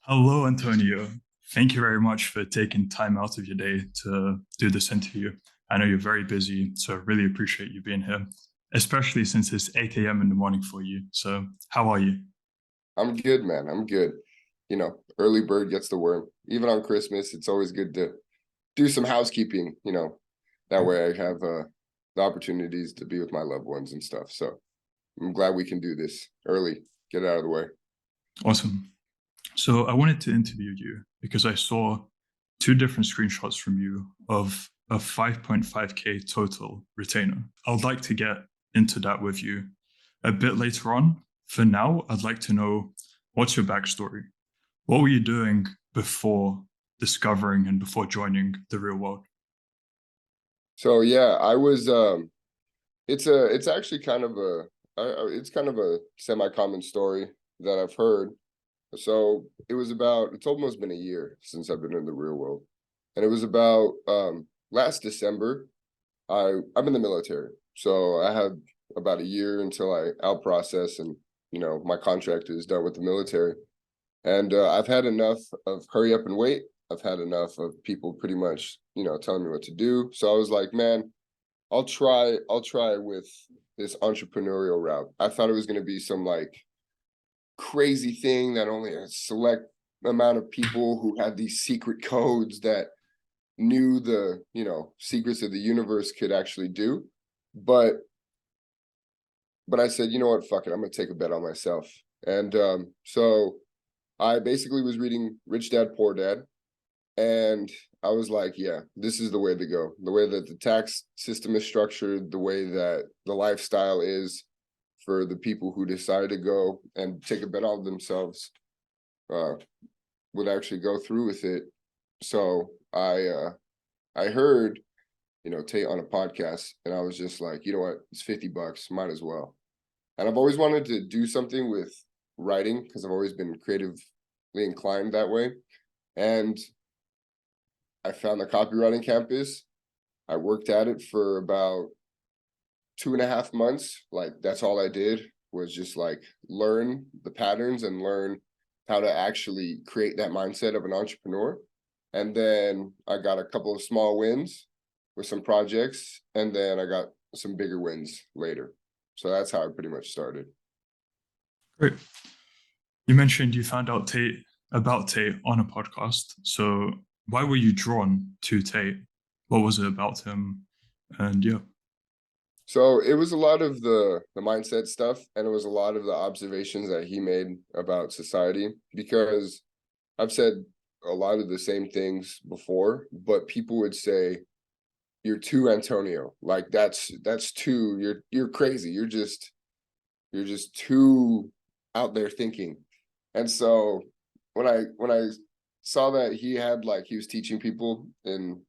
Hello, Antonio. Thank you very much for taking time out of your day to do this interview. I know you're very busy, so I really appreciate you being here, especially since it's 8 a.m. in the morning for you. So, how are you? I'm good, man. I'm good. Early bird gets the worm. Even on Christmas, it's always good to do some housekeeping. That way I have the opportunities to be with my loved ones and stuff. So I'm glad we can do this early, get it out of the way. Awesome. So, I wanted to interview you because I saw two different screenshots from you of a 5.5K total retainer. I would like to get into that with you a bit later on. For now, I'd like to know what's your backstory? What were you doing before discovering and before joining the real world? So yeah, I was it's actually kind of it's kind of a semi-common story that I've heard. So it's almost been a year since I've been in the real world. And it was about last December. I'm in the military. So I have about a year until I out process and my contract is done with the military. And I've had enough of hurry up and wait. I've had enough of people pretty much, telling me what to do. So I was like, man, I'll try with this entrepreneurial route. I thought it was going to be some like crazy thing that only a select amount of people who had these secret codes that knew the secrets of the universe could actually do. But I said, you know what, fuck it, I'm gonna take a bet on myself. And so I basically was reading Rich Dad Poor Dad, and I was like, yeah, this is the way to go. The way that the tax system is structured, the way that the lifestyle is for the people who decide to go and take a bet on themselves uh, would actually go through with it. So I heard Tate on a podcast, and I was just like, you know what, it's $50, might as well. And I've always wanted to do something with writing because I've always been creatively inclined that way. And I found the copywriting campus. I worked at it for about 2.5 months. Like that's all I did was just like learn the patterns and learn how to actually create that mindset of an entrepreneur. And then I got a couple of small wins with some projects, and then I got some bigger wins later. So that's how I pretty much started. Great. You mentioned you found out about Tate on a podcast. So why were you drawn to Tate? What was it about him? And yeah. So it was a lot of the mindset stuff, and it was a lot of the observations that he made about society, because I've said a lot of the same things before, but people would say, you're too Antonio. Like that's too, you're crazy. You're just too out there thinking. And so when I saw that he was teaching people in,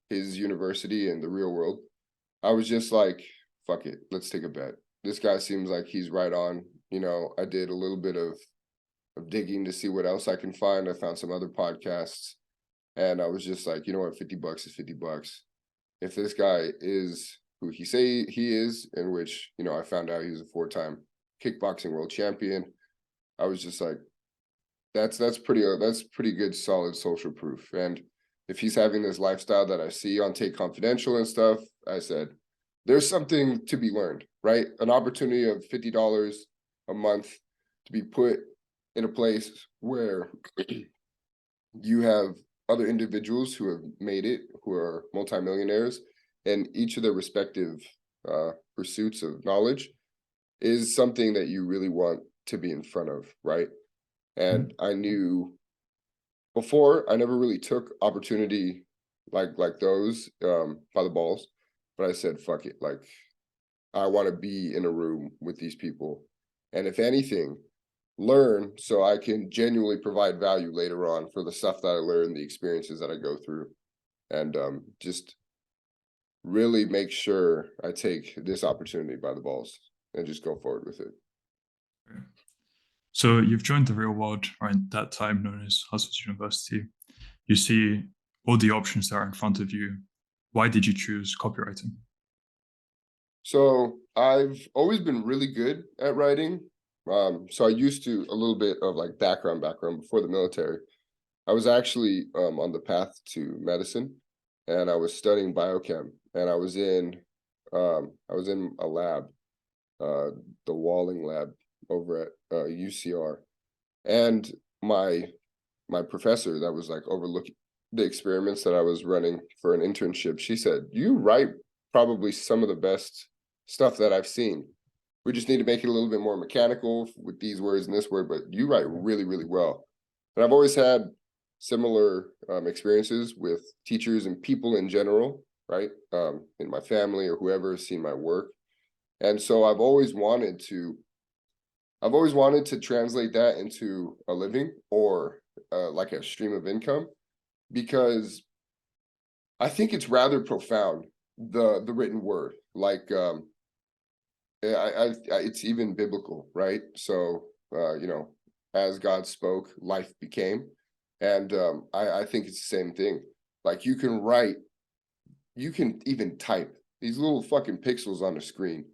his university in the real world, I was just like, fuck it, let's take a bet. This guy seems like he's right on. I did a little bit of digging to see what else I can find. I found some other podcasts, and I was just like, you know what, $50 is $50. If this guy is who he say he is, in which, I found out he was a 4-time kickboxing world champion, I was just like, that's pretty good, solid social proof. And if he's having this lifestyle that I see on Take Confidential and stuff, I said, there's something to be learned, right? An opportunity of $50 a month to be put in a place where you have other individuals who have made it, who are multimillionaires, and each of their respective pursuits of knowledge is something that you really want to be in front of, right? And I knew before, I never really took opportunity like those by the balls, but I said, fuck it, like I want to be in a room with these people, and if anything, learn so I can genuinely provide value later on for the stuff that I learned, the experiences that I go through, and just really make sure I take this opportunity by the balls and just go forward with it. So you've joined the real world, right? That time known as Harvard University. You see all the options that are in front of you. Why did you choose copywriting? So I've always been really good at writing. So I used to a little bit of like background before the military. I was actually on the path to medicine, and I was studying biochem, and I was in a lab, uh, the Walling lab over at UCR, and my my professor that was like overlooking the experiments that I was running for an internship, she said, "You write probably some of the best stuff that I've seen. We just need to make it a little bit more mechanical with these words and this word, but you write really, really well." And I've always had similar experiences with teachers and people in general, right? In my family or whoever has seen my work. And so I've always wanted to translate that into a living or like a stream of income, because I think it's rather profound, the written word. Like it's even biblical, right? So you know, as God spoke, life became, and I think it's the same thing. Like you can write, you can even type these little fucking pixels on the screen,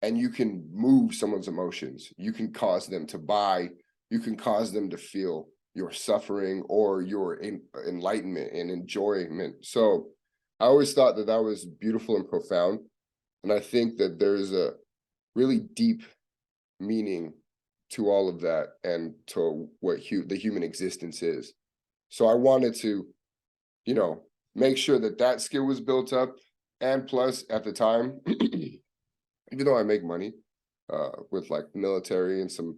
and you can move someone's emotions. You can cause them to buy. You can cause them to feel your suffering or your enlightenment and enjoyment. So I always thought that that was beautiful and profound, and I think that there's a really deep meaning to all of that and to what the human existence is. So I wanted to, you know, make sure that that skill was built up. And plus, at the time, even though I make money with like military and some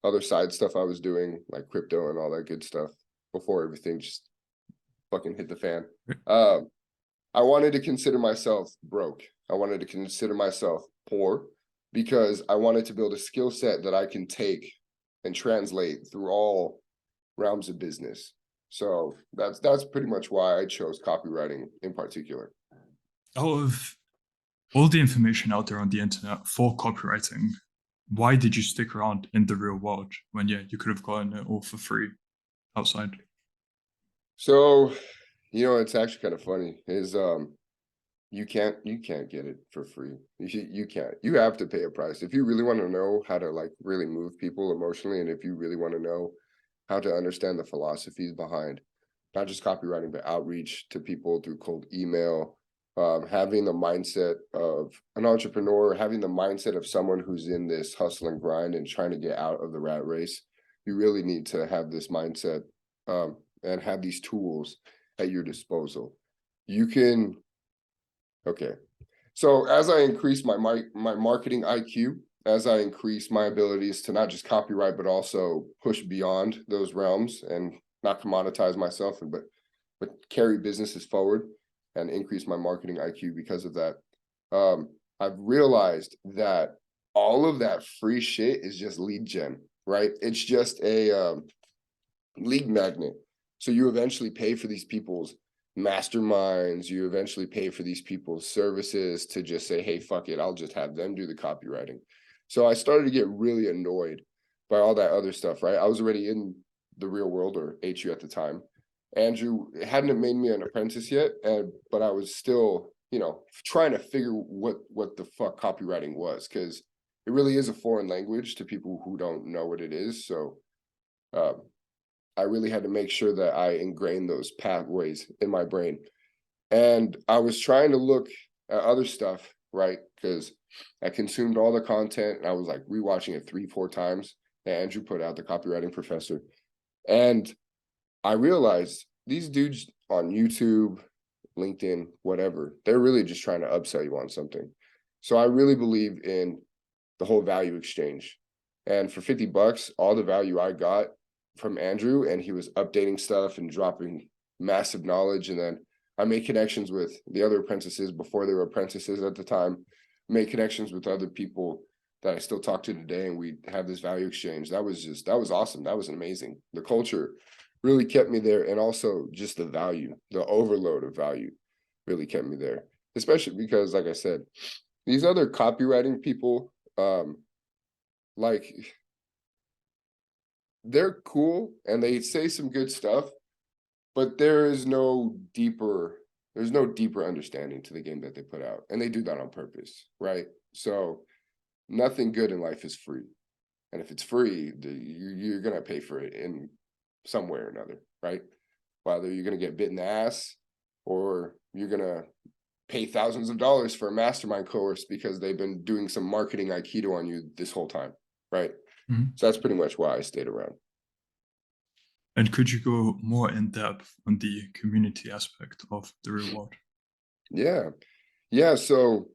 other side stuff I was doing, like crypto and all that good stuff, before everything just fucking hit the fan, uh, I wanted to consider myself broke. I wanted to consider myself poor, because I wanted to build a skill set that I can take and translate through all realms of business. So that's pretty much why I chose copywriting in particular. Out of all the information out there on the internet for copywriting, why did you stick around in the real world when, yeah, you could have gotten it all for free outside? So, you know, it's actually kind of funny is you can't get it for free. You can't. You have to pay a price if you really want to know how to like really move people emotionally, and if you really want to know how to understand the philosophies behind not just copywriting but outreach to people through cold email, having the mindset of an entrepreneur, having the mindset of someone who's in this hustle and grind and trying to get out of the rat race. You really need to have this mindset, and have these tools at your disposal. You can Okay. So as I increase my marketing IQ, as I increase my abilities to not just copyright but also push beyond those realms and not commoditize myself, but carry businesses forward and increase my marketing IQ because of that. I've realized that all of that free shit is just lead gen, right? It's just a lead magnet. So you eventually pay for these people's masterminds, you eventually pay for these people's services to just say, hey, fuck it, I'll just have them do the copywriting. So I started to get really annoyed by all that other stuff, right? I was already in the real world, or HU at the time. Andrew hadn't made me an apprentice yet, but I was still, you know, trying to figure what the fuck copywriting was, because it really is a foreign language to people who don't know what it is. So I really had to make sure that I ingrained those pathways in my brain. And I was trying to look at other stuff, right? Because I consumed all the content and I was like rewatching it 3-4 times that Andrew put out, the copywriting professor. And I realized these dudes on YouTube, LinkedIn, whatever, they're really just trying to upsell you on something. So I really believe in the whole value exchange. And for $50, all the value I got from Andrew, and he was updating stuff and dropping massive knowledge. And then I made connections with the other apprentices before they were apprentices at the time, made connections with other people that I still talk to today, and we have this value exchange. That was awesome. That was amazing. The culture really kept me there, and also just the value, the overload of value really kept me there, especially because, like I said, these other copywriting people, like, they're cool and they say some good stuff, but there's no deeper understanding to the game that they put out, and they do that on purpose, right? So nothing good in life is free. And if it's free, you're going to pay for it in some way or another, right? Whether you're going to get bit in the ass or you're going to pay thousands of dollars for a mastermind course because they've been doing some marketing Aikido on you this whole time, right? So that's pretty much why I stayed around. And could you go more in depth on the community aspect of the reward? Yeah. So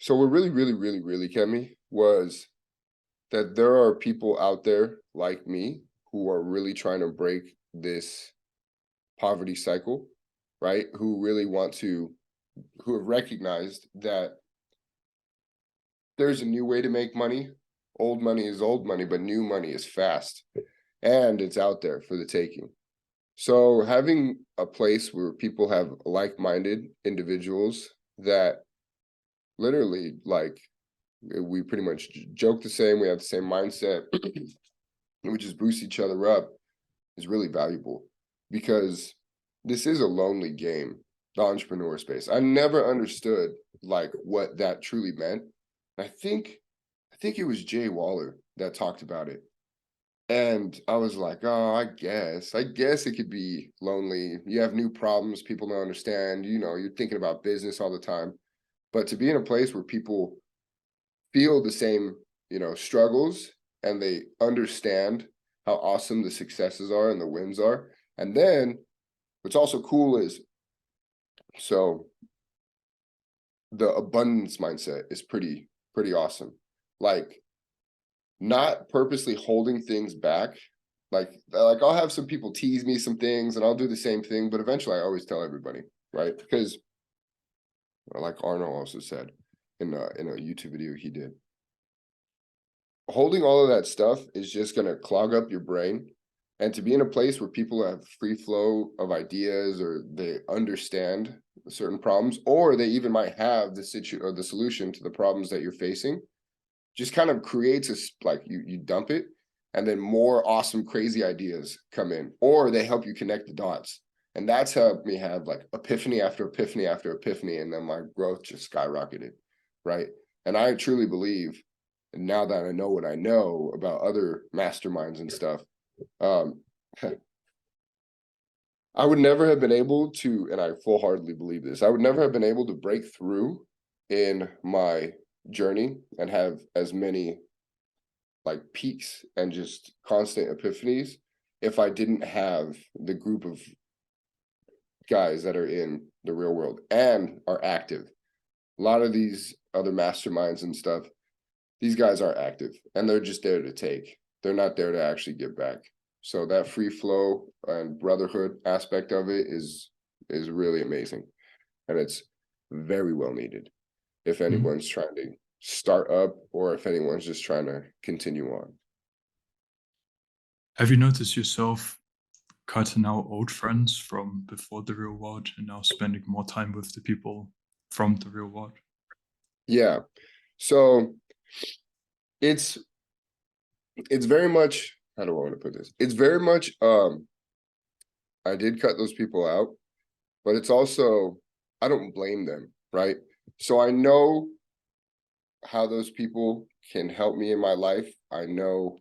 what really, Kemi, was that there are people out there like me who are really trying to break this poverty cycle, right? Who have recognized that there's a new way to make money. Old money is old money, but new money is fast, and it's out there for the taking. So having a place where people have like-minded individuals that literally, like, we pretty much joke the same, we have the same mindset, and we just boost each other up, is really valuable, because this is a lonely game, the entrepreneur space. I never understood like what that truly meant. I think it was Jay Waller that talked about it. And I was like, oh, I guess it could be lonely. You have new problems, people don't understand, you're thinking about business all the time. But to be in a place where people feel the same, struggles, and they understand how awesome the successes are and the wins are. And then what's also cool is, so the abundance mindset is pretty awesome. Like, not purposely holding things back. Like I'll have some people tease me some things and I'll do the same thing, but eventually I always tell everybody, right? Because like Arnold also said in a YouTube video he did, holding all of that stuff is just going to clog up your brain. And to be in a place where people have free flow of ideas, or they understand certain problems, or they even might have the solution to the problems that you're facing, just kind of creates like you dump it, and then more awesome, crazy ideas come in, or they help you connect the dots. And that's helped me have like epiphany after epiphany after epiphany. And then my growth just skyrocketed, right? And I truly believe, and now that I know what I know about other masterminds and stuff, I would never have been able to, and I full-heartedly believe this, I would never have been able to break through in my journey and have as many like peaks and just constant epiphanies if I didn't have the group of guys that are in the real world and are active. A lot of these other masterminds and stuff, these guys are active and they're just there to take. They're not there to actually give back. So that free flow and brotherhood aspect of it is really amazing. And it's very well needed if anyone's trying to start up, or if anyone's just trying to continue on. Have you noticed yourself cutting out old friends from before the real world and now spending more time with the people from the real world? Yeah. So it's very much, how do I want to put this? It's very much, I did cut those people out, but it's also, I don't blame them, right? So I know how those people can help me in my life. I know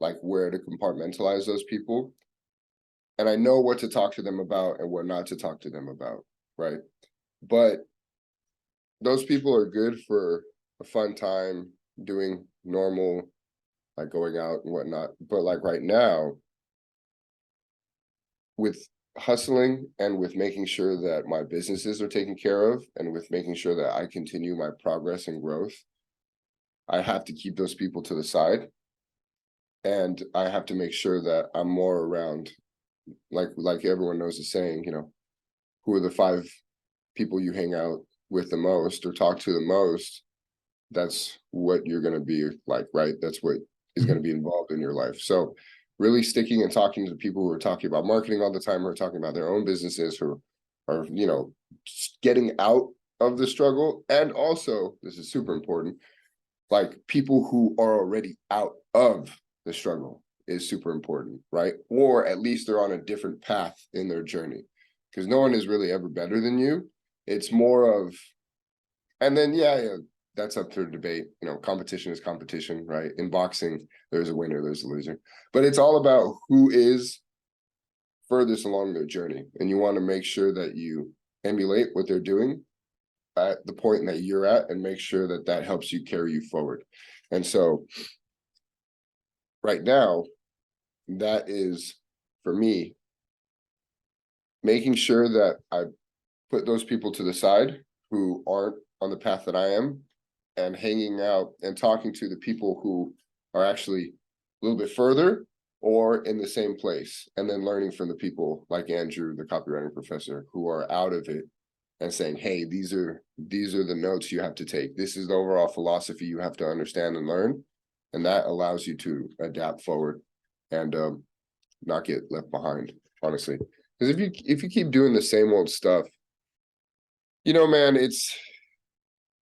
like where to compartmentalize those people, and I know what to talk to them about and what not to talk to them about, right? But those people are good for a fun time doing normal, like going out and whatnot. But like right now, with hustling and with making sure that my businesses are taken care of, and with making sure that I continue my progress and growth, I have to keep those people to the side. And I have to make sure that I'm more around, like everyone knows the saying, who are the 5 people you hang out with the most or talk to the most, that's what you're going to be like, right? That's what is going to be involved in your life. So really sticking and talking to people who are talking about marketing all the time, who are talking about their own businesses, who are, getting out of the struggle. And also, this is super important, like people who are already out of the struggle is super important, right? Or at least they're on a different path in their journey, because no one is really ever better than you. It's more of, and then, yeah, that's up for debate. You know, competition is competition, right? In boxing, there's a winner, there's a loser. But it's all about who is furthest along their journey. And you want to make sure that you emulate what they're doing at the point that you're at and make sure that that helps you carry you forward. And so right now, that is, for me, making sure that I put those people to the side who aren't on the path that I am, and hanging out and talking to the people who are actually a little bit further or in the same place, and then learning from the people like Andrew, the copywriting professor, who are out of it and saying, hey, these are the notes you have to take. This is the overall philosophy you have to understand and learn. And that allows you to adapt forward and not get left behind, honestly. Because if you keep doing the same old stuff, you know, man,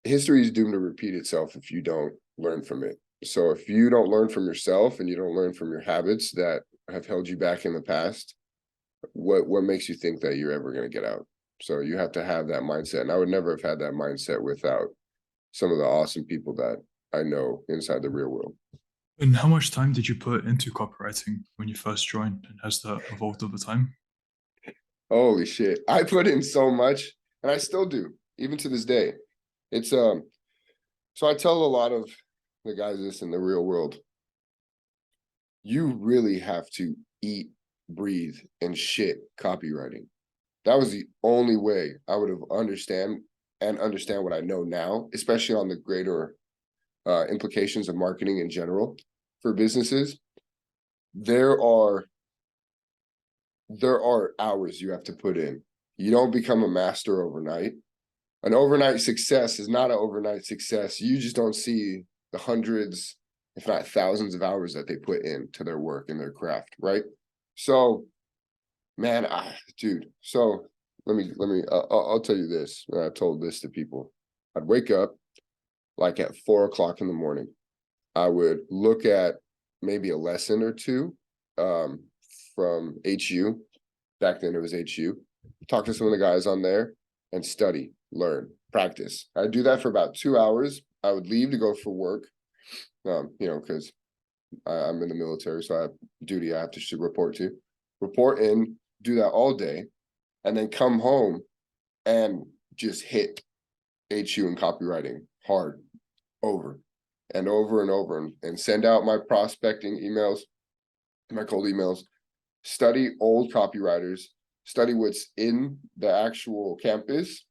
history is doomed to repeat itself if you don't learn from it. So if you don't learn from yourself and you don't learn from your habits that have held you back in the past, what makes you think that you're ever going to get out? So you have to have that mindset. And I would never have had that mindset without some of the awesome people that I know inside the real world. And how much time did you put into copywriting when you first joined, and has that evolved over time? Holy shit. I put in so much, and I still do, even to this day. It's so I tell a lot of the guys this in the real world. You really have to eat, breathe, and shit copywriting. That was the only way I would have understand what I know now, especially on the greater implications of marketing in general for businesses. There are hours you have to put in. You don't become a master overnight. An overnight success is not an overnight success. You just don't see the hundreds, if not thousands of hours that they put into their work and their craft, right? So, man, dude, so I'll tell you this. I told this to people. I'd wake up like at 4 o'clock in the morning. I would look at maybe a lesson or two from HU. Back then it was HU. Talk to some of the guys on there and study, learn, practice. I'd do that for about 2 hours. I would leave to go for work, you know, because I'm in the military, so I have duty I have to report in, do that all day, and then come home and just hit HU and copywriting hard over and over and over, and send out my prospecting emails, my cold emails, study old copywriters, study what's in the actual campus,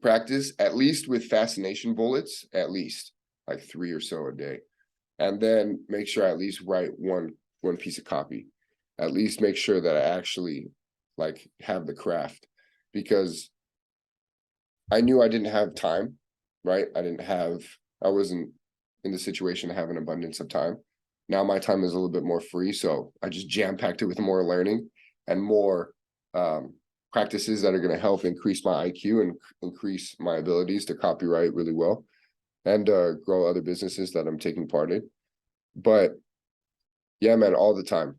practice at least with fascination bullets, at least like 3 or so a day, and then make sure I at least write one piece of copy, at least make sure that I actually like have the craft, because I knew I didn't have time, right? I wasn't in the situation to have an abundance of time. Now my time is a little bit more free, so I just jam-packed it with more learning and more practices that are going to help increase my IQ and increase my abilities to copyright really well, and grow other businesses that I'm taking part in. But yeah, man, all the time.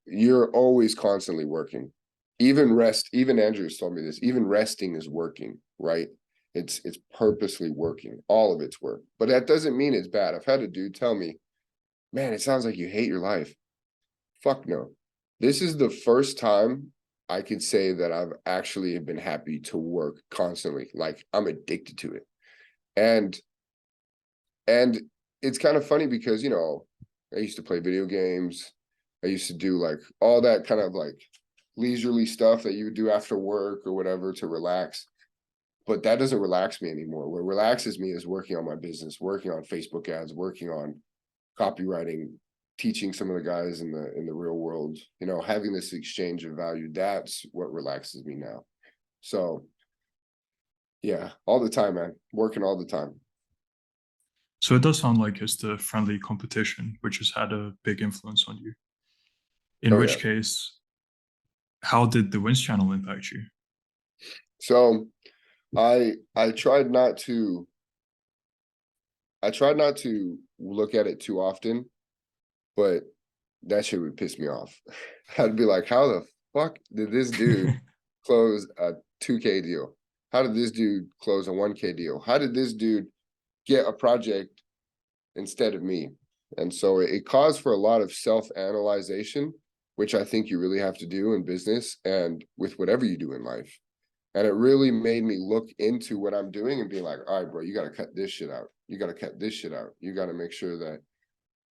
You're always constantly working. Even Andrew's told me this, even resting is working, right? It's purposely working. All of it's work. But that doesn't mean it's bad. I've had a dude tell me, man, it sounds like you hate your life. Fuck no. This is the first time I could say that I've actually been happy to work constantly. Like, I'm addicted to it. And it's kind of funny because, you know, I used to play video games. I used to do like all that kind of like leisurely stuff that you would do after work or whatever to relax. But that doesn't relax me anymore. What relaxes me is working on my business, working on Facebook ads, working on copywriting, teaching some of the guys in the real world, you know, having this exchange of value. That's what relaxes me now. So yeah, all the time, man, working all the time. So it does sound like it's the friendly competition which has had a big influence on you. In Oh which yeah. case, how did the Wins channel impact you? So I tried not to look at it too often, but that shit would piss me off. I'd be like, how the fuck did this dude close a 2K deal? How did this dude close a 1K deal? How did this dude get a project instead of me. And so it caused for a lot of self-analyzation, which I think you really have to do in business and with whatever you do in life. And it really made me look into what I'm doing and be like, all right, bro, you got to cut this shit out. You got to cut this shit out. You got to make sure that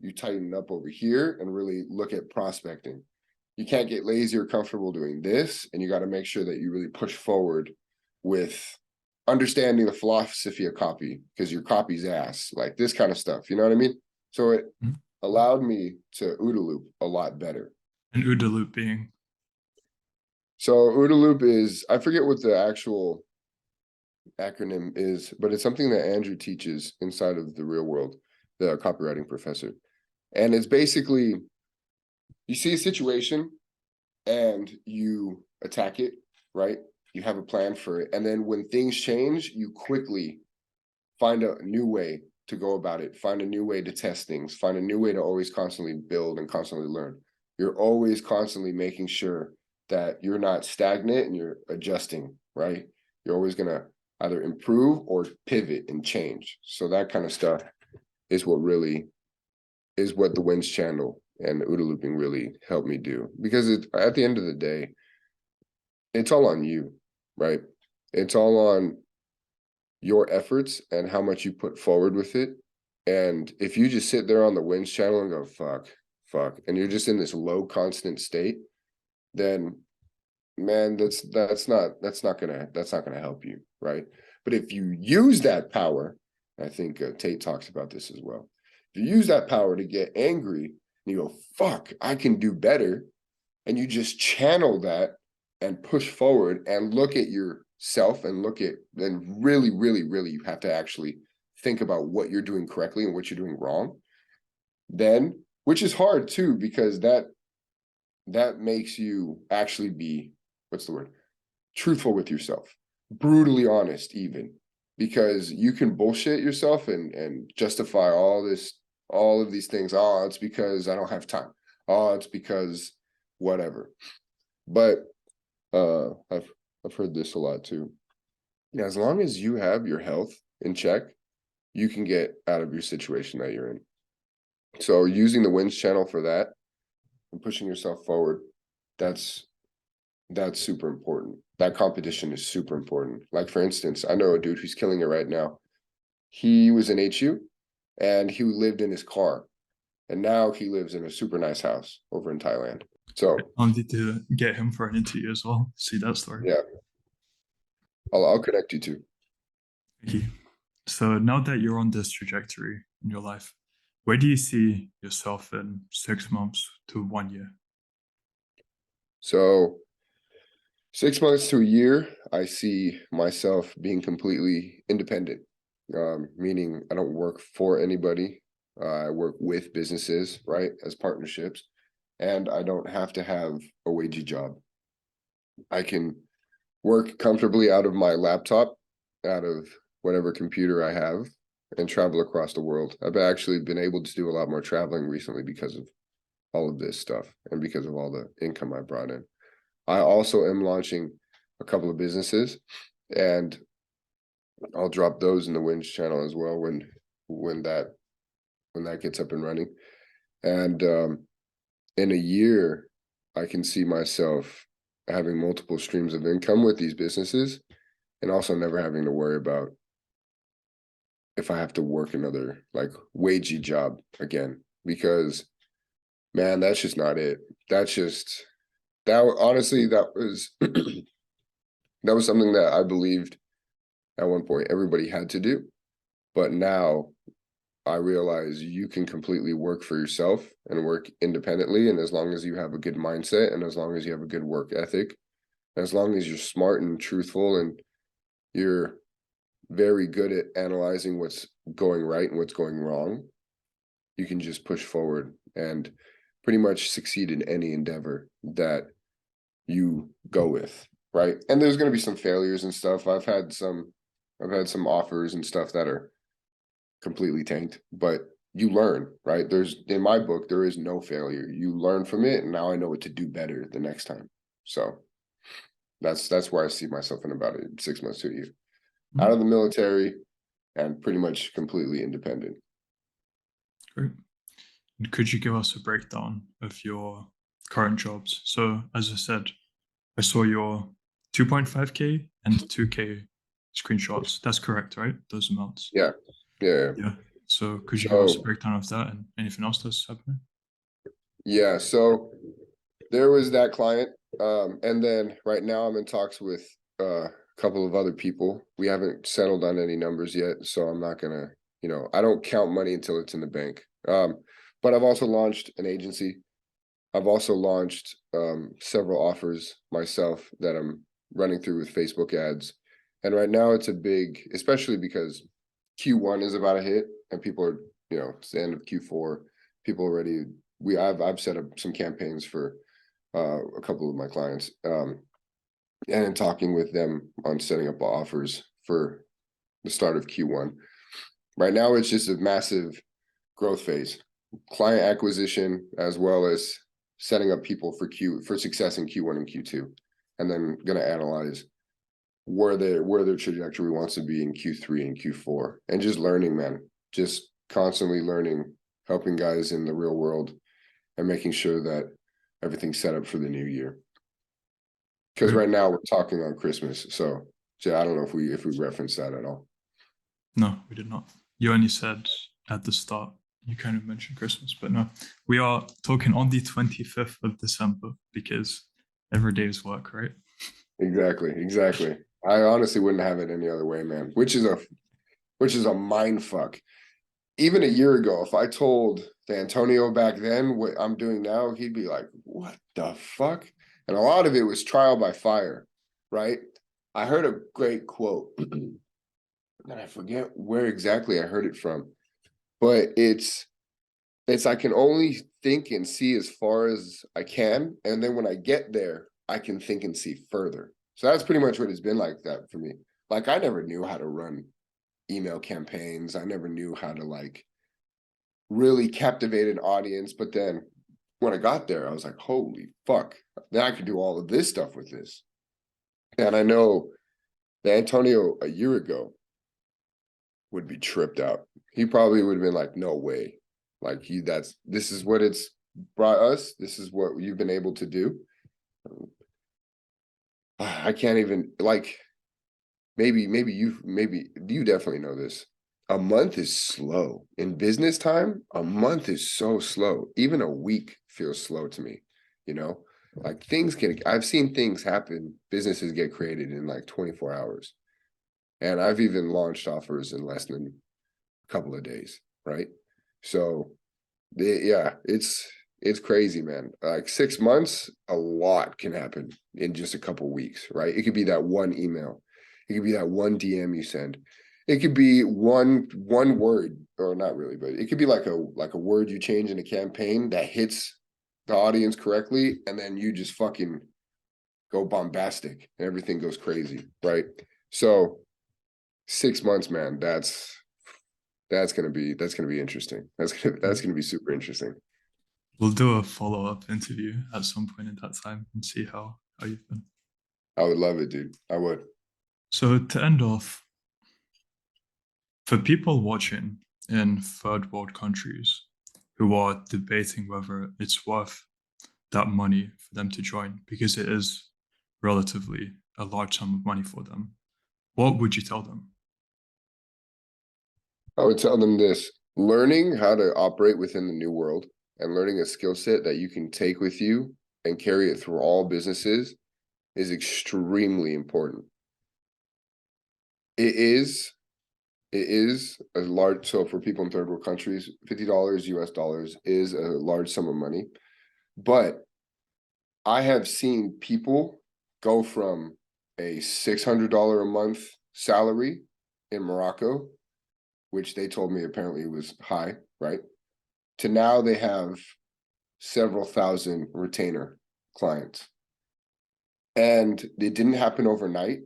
you tighten up over here and really look at prospecting. You can't get lazy or comfortable doing this. And you got to make sure that you really push forward with understanding the philosophy of copy, because your copy's ass, like this kind of stuff. You know what I mean? So it allowed me to OODA loop a lot better. And OODA loop being? So OODA loop is, I forget what the actual acronym is, but it's something that Andrew teaches inside of the real world, the copywriting professor. And it's basically, you see a situation and you attack it, right? You have a plan for it. And then when things change, you quickly find a new way to go about it, find a new way to test things, find a new way to always constantly build and constantly learn. You're always constantly making sure that you're not stagnant and you're adjusting, right? You're always going to either improve or pivot and change. So that kind of stuff is what the wins channel and OODA looping really helped me do, because at the end of the day, it's all on you, right? It's all on your efforts and how much you put forward with it. And if you just sit there on the wins channel and go, fuck, and you're just in this low constant state, then man, that's not gonna help you, right? But if you use that power, I think Tate talks about this as well. If you use that power to get angry and you go, fuck, I can do better, and you just channel that and push forward and look at yourself and really you have to actually think about what you're doing correctly and what you're doing wrong. Then, which is hard too, because that makes you actually be, what's the word? Truthful with yourself, brutally honest even, because you can bullshit yourself and justify all of these things. Oh, it's because I don't have time. Oh, it's because whatever. But I've heard this a lot too. Yeah, as long as you have your health in check, you can get out of your situation that you're in. So using the wins channel for that and pushing yourself forward, that's super important. That competition is super important. Like, for instance, I know a dude who's killing it right now. He was in HU and he lived in his car, and now he lives in a super nice house over in Thailand. So I wanted to get him for an interview as well. See that story. Yeah, I'll connect you to. Thank you. So now that you're on this trajectory in your life, where do you see yourself in 6 months to 1 year? So 6 months to a year, I see myself being completely independent, meaning I don't work for anybody. I work with businesses, right, as partnerships, and I don't have to have a wagey job. I can work comfortably out of my laptop, out of whatever computer I have, and travel across the world. I've actually been able to do a lot more traveling recently because of all of this stuff and because of all the income I brought in. I also am launching a couple of businesses, and I'll drop those in the wins channel as well when that gets up and running. And in a year, I can see myself having multiple streams of income with these businesses, and also never having to worry about if I have to work another like wagey job again, because man, that's just not it. Honestly, that was that was something that I believed at one point everybody had to do. But now I realize you can completely work for yourself and work independently. And as long as you have a good mindset, and as long as you have a good work ethic, as long as you're smart and truthful, and you're very good at analyzing what's going right and what's going wrong, you can just push forward and pretty much succeed in any endeavor that you go with, right? And there's going to be some failures and stuff. I've had some offers and stuff that are completely tanked, but you learn, right? In my book, there is no failure. You learn from it, and now I know what to do better the next time. So that's where I see myself in about 6 months to a year. Out of the military and pretty much completely independent. Great. And could you give us a breakdown of your current jobs? So as I said, I saw your 2.5K and 2K screenshots. That's correct, right? Those amounts. Yeah. Yeah. So could you give us a So breakdown of that and anything else that's happening? yeah, so there was that client. And then right now I'm in talks with a couple of other people. We haven't settled on any numbers yet, so I'm not gonna, I don't count money until it's in the bank. But I've also launched an agency. I've also launched several offers myself that I'm running through with Facebook ads. And right now it's a big, especially because Q1 is about to hit and people are, it's the end of Q4. People already, I've set up some campaigns for a couple of my clients, and in talking with them on setting up offers for the start of Q1. Right now it's just a massive growth phase, client acquisition, as well as setting up people for success in Q1 and Q2, and then going to analyze where their trajectory wants to be in Q3 and Q4, and just learning, man, just constantly learning, helping guys in the real world, and making sure that everything's set up for the new year. Because right now we're talking on Christmas, so I don't know if we reference that at all. No, we did not. You only said at the start, you kind of mentioned Christmas, but no, we are talking on the 25th of December because every day is work, right? Exactly. I honestly wouldn't have it any other way, man. Which is a mind fuck. Even a year ago, if I told Antonio back then what I'm doing now, he'd be like, "What the fuck?" And a lot of it was trial by fire, right? I heard a great quote, and I forget where exactly I heard it from, but it's I can only think and see as far as I can, and then when I get there, I can think and see further. So that's pretty much what it's been like that for me. Like, I never knew how to run email campaigns. I never knew how to really captivate an audience. But then when I got there, I was like, holy fuck, now I can do all of this stuff with this. And I know that Antonio a year ago would be tripped out. He probably would have been like, no way. Like, this is what it's brought us. This is what you've been able to do. I can't even, maybe you definitely know this. A month is slow in business time. A month is so slow. Even a week feels slow to me, like I've seen things happen. Businesses get created in like 24 hours. And I've even launched offers in less than a couple of days. Right. So yeah, it's crazy, man. Like 6 months, a lot can happen in just a couple of weeks, right? It could be that one email. It could be that one DM you send. It could be one word, or not really, but it could be like a word you change in a campaign that hits the audience correctly, and then you just fucking go bombastic and everything goes crazy, right? So 6 months, man, that's gonna be interesting. That's gonna be super interesting. We'll do a follow-up interview at some point in that time and see how you've been. I would love it, dude. I would. So to end off, for people watching in third world countries who are debating whether it's worth that money for them to join, because it is relatively a large sum of money for them, what would you tell them? I would tell them this: learning how to operate within the new world and learning a skill set that you can take with you and carry it through all businesses is extremely important. It is a large, so for people in third world countries, $50 US dollars is a large sum of money. But I have seen people go from a $600 a month salary in Morocco, which they told me apparently was high, right? To now they have several thousand retainer clients. And it didn't happen overnight,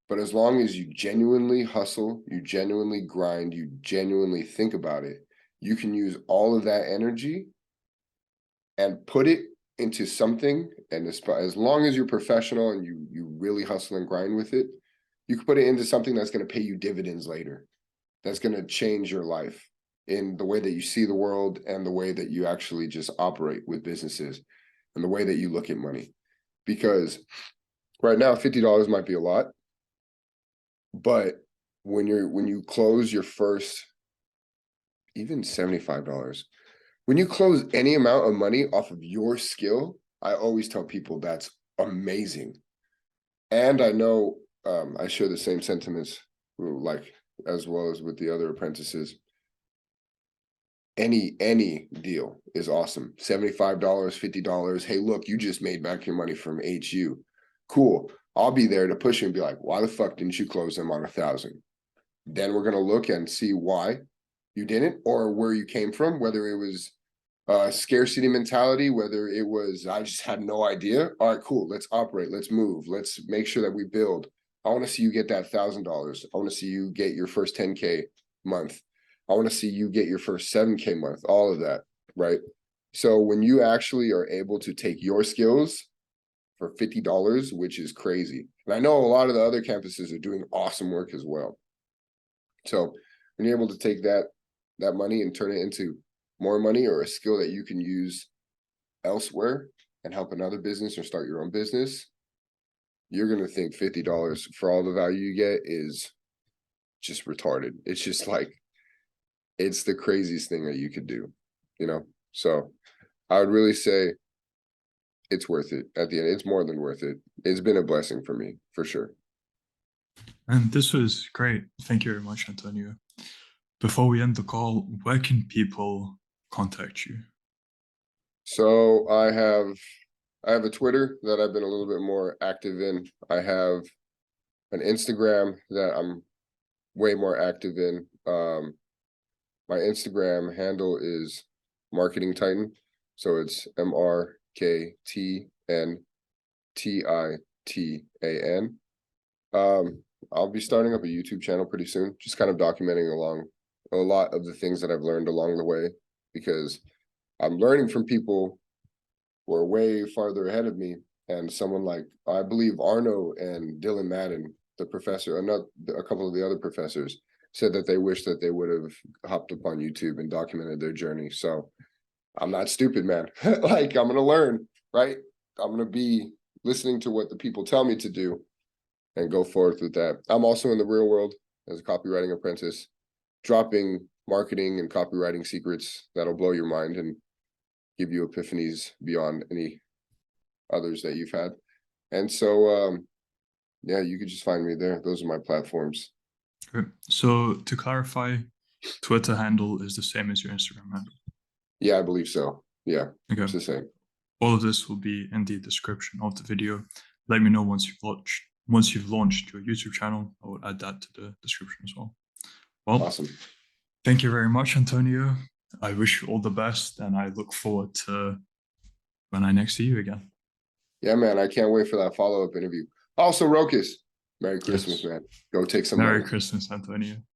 but as long as you genuinely hustle, you genuinely grind, you genuinely think about it, you can use all of that energy and put it into something. And as long as you're professional and you really hustle and grind with it, you can put it into something that's going to pay you dividends later. that's going to change your life in the way that you see the world and the way that you actually just operate with businesses and the way that you look at money. Because right now, $50 might be a lot, but when you close your first, even $75, when you close any amount of money off of your skill, I always tell people that's amazing. And I know I share the same sentiments, like as well as with the other apprentices. Any deal is awesome. $75, $50. Hey, look, you just made back your money from HU. Cool. I'll be there to push you and be like, why the fuck didn't you close them on 1,000? Then we're gonna look and see why you didn't, or where you came from, whether it was scarcity mentality, whether it was I just had no idea. All right, cool. Let's operate. Let's move. Let's make sure that we build. I want to see you get that $1,000. I want to see you get your first 10K month. I want to see you get your first 7K month. All of that, right? So when you actually are able to take your skills for $50, which is crazy, and I know a lot of the other campuses are doing awesome work as well. So when you're able to take that money and turn it into more money or a skill that you can use elsewhere and help another business or start your own business, you're going to think $50 for all the value you get is just retarded. It's just like, it's the craziest thing that you could do, you know? So I would really say it's worth it at the end. It's more than worth it. It's been a blessing for me, for sure. And this was great. Thank you very much, Antonio. Before we end the call, where can people contact you? So I have a Twitter that I've been a little bit more active in. I have an Instagram that I'm way more active in. My Instagram handle is Marketing Titan. So it's MarketNTitan. I'll be starting up a YouTube channel pretty soon, just kind of documenting along a lot of the things that I've learned along the way, because I'm learning from people who are way farther ahead of me. And someone like, I believe Arno and Dylan Madden, the professor, and not a couple of the other professors, said that they wish that they would have hopped up on YouTube and documented their journey. So I'm not stupid, man. Like, I'm going to learn, right? I'm going to be listening to what the people tell me to do and go forth with that. I'm also in the real world as a copywriting apprentice, dropping marketing and copywriting secrets that'll blow your mind and give you epiphanies beyond any others that you've had. And so, yeah, you could just find me there. Those are my platforms. Okay. So to clarify, Twitter handle is the same as your Instagram handle? Yeah, I believe so. Yeah, okay. It's the same. All of this will be in the description of the video. Let me know once you've launched your YouTube channel. I will add that to the description as well. Well, awesome. Thank you very much, Antonio. I wish you all the best, and I look forward to when I next see you again. Yeah, man, I can't wait for that follow-up interview. Also, Rokas, Merry Christmas, man. Go take some Merry money. Christmas, Antonio.